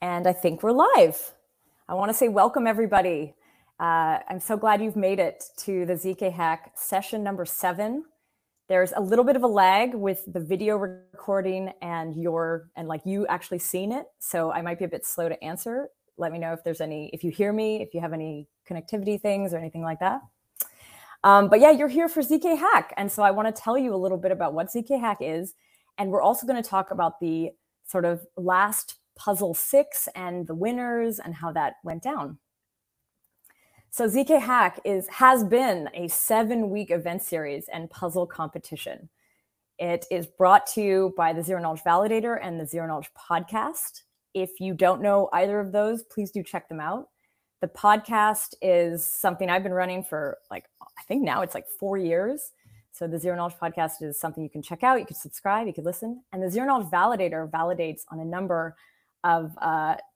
And I think we're live. I want to say welcome, everybody. I'm so glad you've made it to the ZK Hack session number 7. There's a little bit of a lag with the video recording and you actually seeing it. So I might be a bit slow to answer. Let me know if you hear me, if you have any connectivity things or anything like that. But yeah, you're here for ZK Hack. And so I want to tell you a little bit about what ZK Hack is. And we're also going to talk about the sort of last puzzle 6 and the winners and how that went down. So ZK Hack has been a 7-week event series and puzzle competition. It is brought to you by the Zero Knowledge Validator and the Zero Knowledge Podcast. If you don't know either of those, please do check them out. The podcast is something I've been running for I think now it's 4 years. So the Zero Knowledge Podcast is something you can check out. You can subscribe, you can listen. And the Zero Knowledge Validator validates on a number of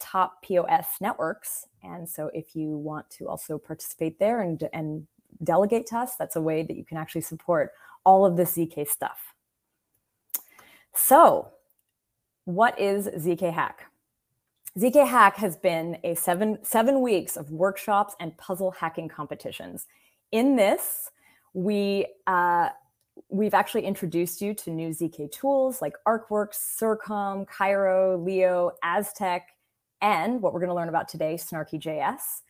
top POS networks. And so if you want to also participate there and delegate to us, that's a way that you can actually support all of the ZK stuff. So what is ZK Hack? ZK Hack has been a seven weeks of workshops and puzzle hacking competitions. In this, we've actually introduced you to new ZK tools like ArcWorks, Circom, Cairo, Leo, Aztec, and what we're going to learn about today, Snarky.js.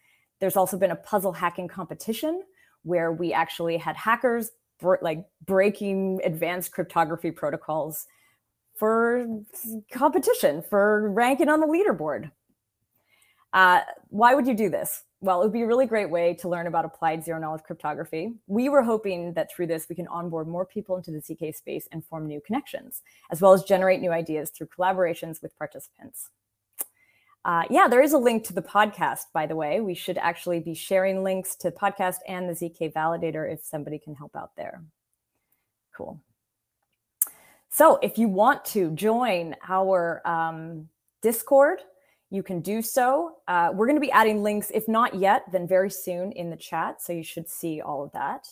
There's also been a puzzle hacking competition where we actually had hackers breaking advanced cryptography protocols for competition, for ranking on the leaderboard. Why would you do this? Well, it would be a really great way to learn about applied zero-knowledge cryptography. We were hoping that through this, we can onboard more people into the ZK space and form new connections, as well as generate new ideas through collaborations with participants. Yeah, there is a link to the podcast, by the way. We should actually be sharing links to the podcast and the ZKValidator if somebody can help out there. Cool. So if you want to join our Discord, you can do so. We're going to be adding links, if not yet, then very soon in the chat. So you should see all of that.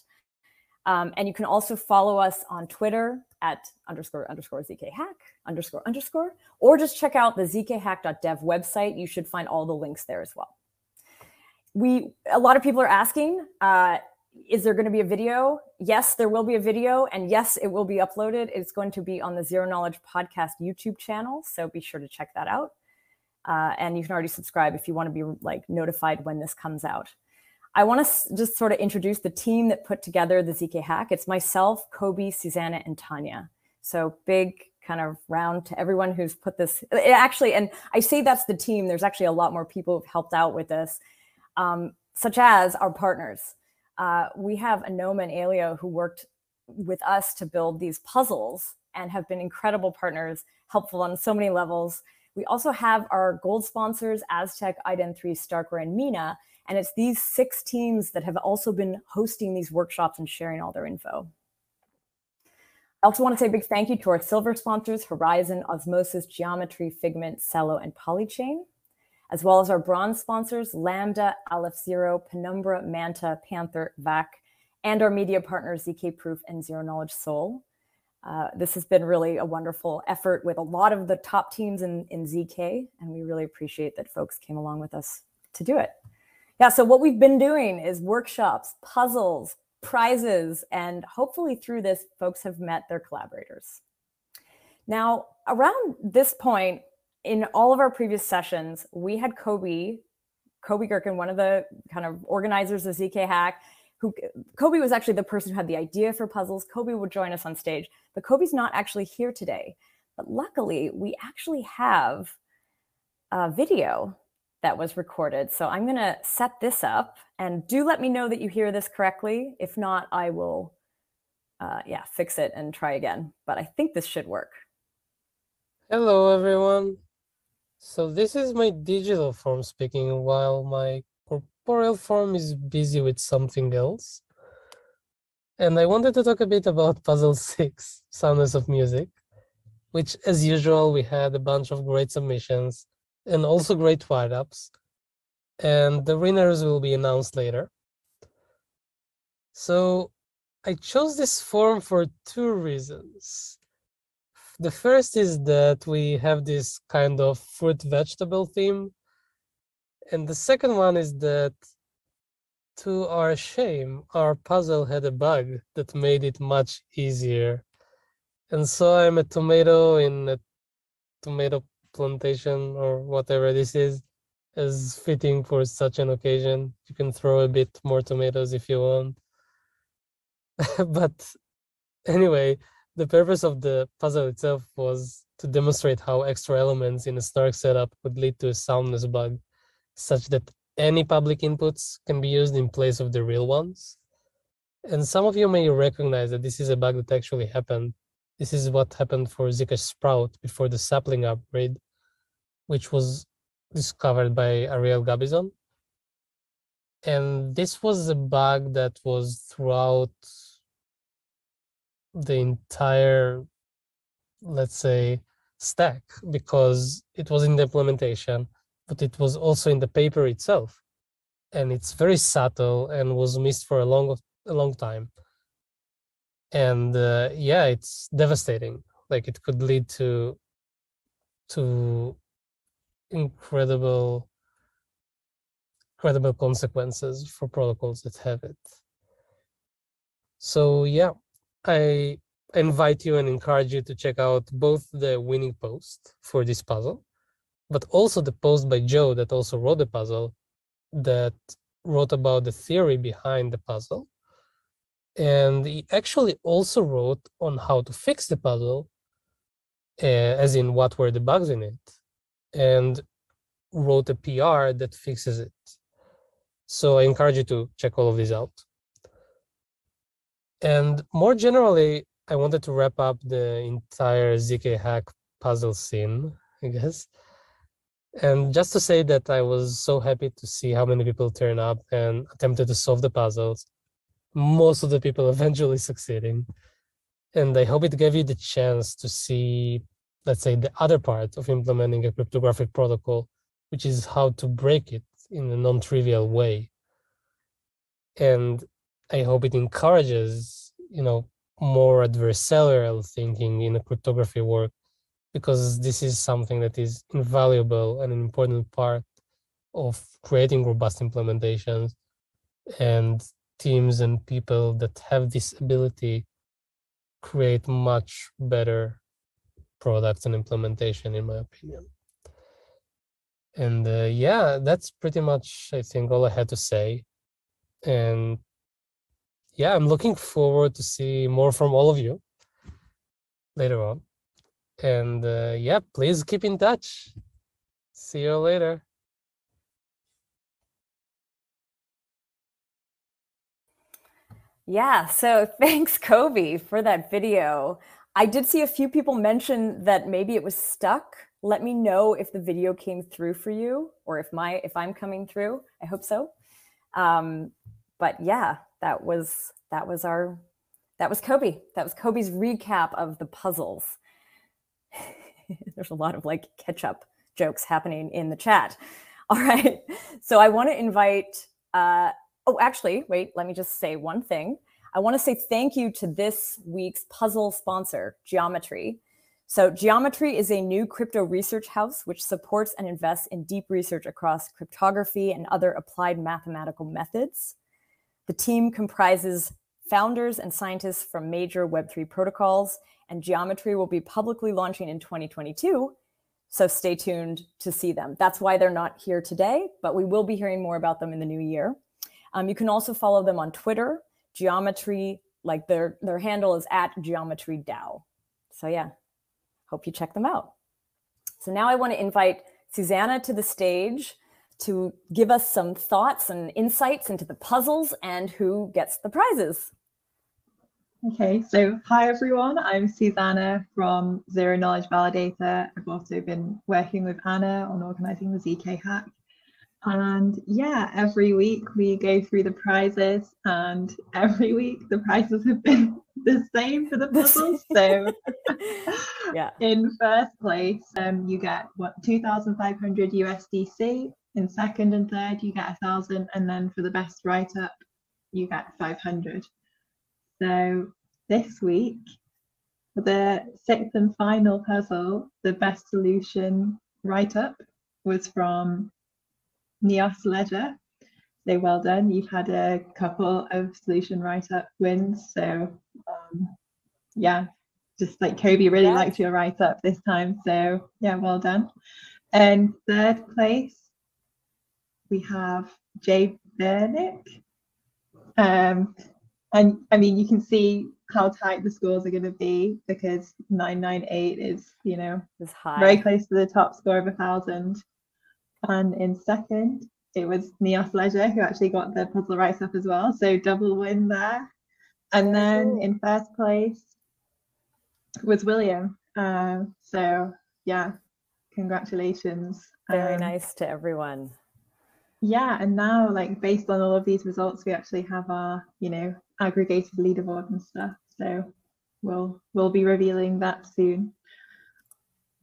And you can also follow us on Twitter at __ZKHack__, or just check out the zkhack.dev website. You should find all the links there as well. A lot of people are asking, is there going to be a video? Yes, there will be a video. And yes, it will be uploaded. It's going to be on the Zero Knowledge Podcast YouTube channel. So be sure to check that out. And you can already subscribe if you want to be notified when this comes out. I want to just sort of introduce the team that put together the ZK Hack. It's myself, Kobe, Susannah, and Tanya. So big kind of round to everyone who's put this. Actually, and I say that's the team. There's actually a lot more people who've helped out with this, such as our partners. We have Anoma and Elio who worked with us to build these puzzles and have been incredible partners, helpful on so many levels. We also have our gold sponsors, Aztec, Ident3, Starkware, and Mina. And it's these 6 teams that have also been hosting these workshops and sharing all their info. I also want to say a big thank you to our silver sponsors, HORIZEN, OSMOSIS, Geometry, Figment, Cello, and Polychain, as well as our bronze sponsors, Lambda, Aleph Zero, Penumbra, Manta, Panther, VAC, and our media partners, ZK Proof and Zero Knowledge Soul. This has been really a wonderful effort with a lot of the top teams in ZK, and we really appreciate that folks came along with us to do it. Yeah, so what we've been doing is workshops, puzzles, prizes, and hopefully through this, folks have met their collaborators. Now, around this point, in all of our previous sessions, we had Kobe Gherkin, one of the kind of organizers of ZK Hack. Kobe was actually the person who had the idea for puzzles. Kobe would join us on stage, but Kobe's not actually here today. But luckily, we actually have a video that was recorded. So I'm going to set this up, and do let me know that you hear this correctly. If not, I will fix it and try again. But I think this should work. Hello, everyone. So this is my digital form speaking while my corporeal form is busy with something else. And I wanted to talk a bit about Puzzle 6, Soundness of Music, which, as usual, we had a bunch of great submissions and also great write-ups. And the winners will be announced later. So I chose this form for 2 reasons. The first is that we have this kind of fruit vegetable theme. And the second one is that, to our shame, our puzzle had a bug that made it much easier. And so I'm a tomato in a tomato plantation or whatever this is fitting for such an occasion. You can throw a bit more tomatoes if you want. But anyway, the purpose of the puzzle itself was to demonstrate how extra elements in a snark setup would lead to a soundness bug, such that any public inputs can be used in place of the real ones. And some of you may recognize that this is a bug that actually happened. This is what happened for Zcash Sprout before the sapling upgrade, which was discovered by Ariel Gabizon. And this was a bug that was throughout the entire, let's say, stack, because it was in the implementation, but it was also in the paper itself. And it's very subtle and was missed for a long time. And yeah, it's devastating. Like, it could lead to incredible consequences for protocols that have it. So yeah, I invite you and encourage you to check out both the winning post for this puzzle, but also the post by Joe that also wrote the puzzle, that wrote about the theory behind the puzzle. And he actually also wrote on how to fix the puzzle, as in what were the bugs in it, and wrote a PR that fixes it. So I encourage you to check all of these out. And more generally, I wanted to wrap up the entire ZK hack puzzle scene, I guess. And just to say that I was so happy to see how many people turn up and attempted to solve the puzzles. Most of the people eventually succeeding. And I hope it gave you the chance to see, let's say, the other part of implementing a cryptographic protocol, which is how to break it in a non-trivial way. And I hope it encourages, more adversarial thinking in a cryptography work, because this is something that is invaluable and an important part of creating robust implementations. And teams and people that have this ability create much better products and implementation, in my opinion. And yeah, that's pretty much, I think, all I had to say. And yeah, I'm looking forward to see more from all of you later on. And yeah, please keep in touch. See you later. Yeah, so thanks, Kobe, for that video. I did see a few people mention that maybe it was stuck. Let me know if the video came through for you, or if I'm coming through. I hope so. But yeah, that was Kobe. That was Kobe's recap of the puzzles. There's a lot of like catch-up jokes happening in the chat. All right, so I want to invite. Oh, actually, wait, let me just say one thing. I want to say thank you to this week's puzzle sponsor, Geometry. So Geometry is a new crypto research house which supports and invests in deep research across cryptography and other applied mathematical methods. The team comprises founders and scientists from major Web3 protocols, and Geometry will be publicly launching in 2022. So stay tuned to see them. That's why they're not here today, but we will be hearing more about them in the new year. You can also follow them on Twitter. Geometry, like their handle is @GeometryDAO. So yeah, hope you check them out. So now I want to invite Susannah to the stage to give us some thoughts and insights into the puzzles and who gets the prizes. Okay, so hi everyone, I'm Susannah from Zero Knowledge Validator. I've also been working with Anna on organising the ZK hack. And yeah, every week we go through the prizes, and every week the prizes have been the same for the puzzles. So yeah, in first place, you get 2,500 USDC. In second and third, you get 1,000, and then for the best write-up, you get 500. So this week the sixth and final puzzle, the best solution write-up, was from Neos Ledger. So well done. You've had a couple of solution write-up wins. So yeah, just like Kobe really liked your write-up this time. So yeah, well done. And third place, we have Jay Bernick. And I mean, you can see how tight the scores are going to be, because 998 is, you know, is high, very close to the top score of 1,000. And in second, it was Neos Leisure, who actually got the puzzle write-up as well. So double win there. And then in first place was William. So yeah, congratulations. Very nice to everyone. Yeah, and now, like, based on all of these results, we actually have our, you know, aggregated leaderboard and stuff. So we'll be revealing that soon.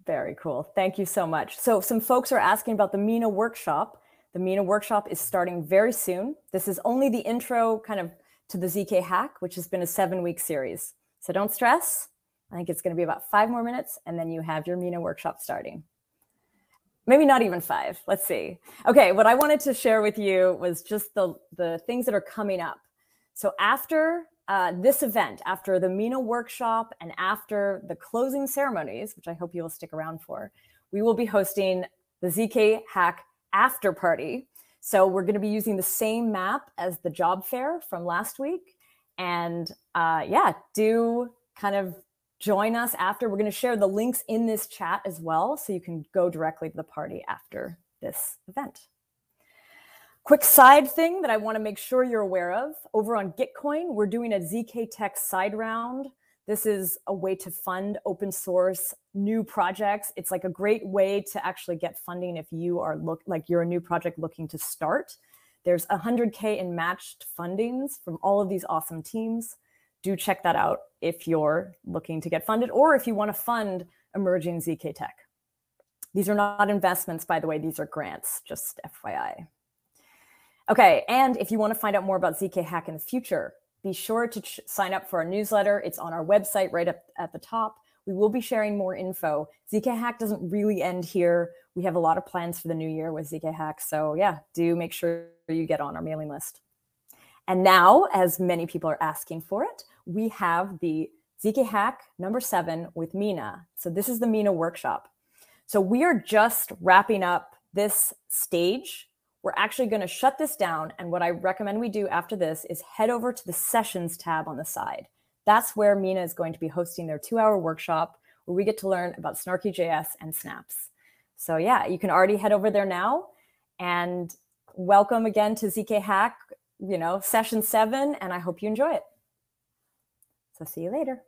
Very cool. Thank you so much. So some folks are asking about the MENA workshop. The MENA workshop is starting very soon. This is only the intro kind of to the ZK hack, which has been a 7-week series. So don't stress. I think it's going to be about 5 more minutes, and then you have your MENA workshop starting. Maybe not even 5. Let's see. Okay, what I wanted to share with you was just the things that are coming up. So after this event, after the MENA workshop and after the closing ceremonies, which I hope you will stick around for, we will be hosting the ZK hack after party. So we're going to be using the same map as the job fair from last week. And yeah, do kind of join us after. We're going to share the links in this chat as well, so you can go directly to the party after this event. Quick side thing that I want to make sure you're aware of. Over on GitCoin, we're doing a ZK Tech side round. This is a way to fund open source new projects. It's like a great way to actually get funding if you are you're a new project looking to start. There's 100K in matched fundings from all of these awesome teams. Do check that out if you're looking to get funded, or if you want to fund emerging ZK Tech. These are not investments, by the way. These are grants, just FYI. Okay, and if you want to find out more about ZK Hack in the future, be sure to sign up for our newsletter. It's on our website right up at the top. We will be sharing more info. ZK Hack doesn't really end here. We have a lot of plans for the new year with ZK Hack. So yeah, do make sure you get on our mailing list. And now, as many people are asking for it, we have the ZK Hack number 7 with MENA. So this is the MENA workshop. So we are just wrapping up this stage. We're actually going to shut this down. And what I recommend we do after this is head over to the sessions tab on the side. That's where MENA is going to be hosting their 2-hour workshop, where we get to learn about Snarky.js and snaps. So yeah, you can already head over there now. And welcome again to ZK Hack, you know, session 7, and I hope you enjoy it. So see you later.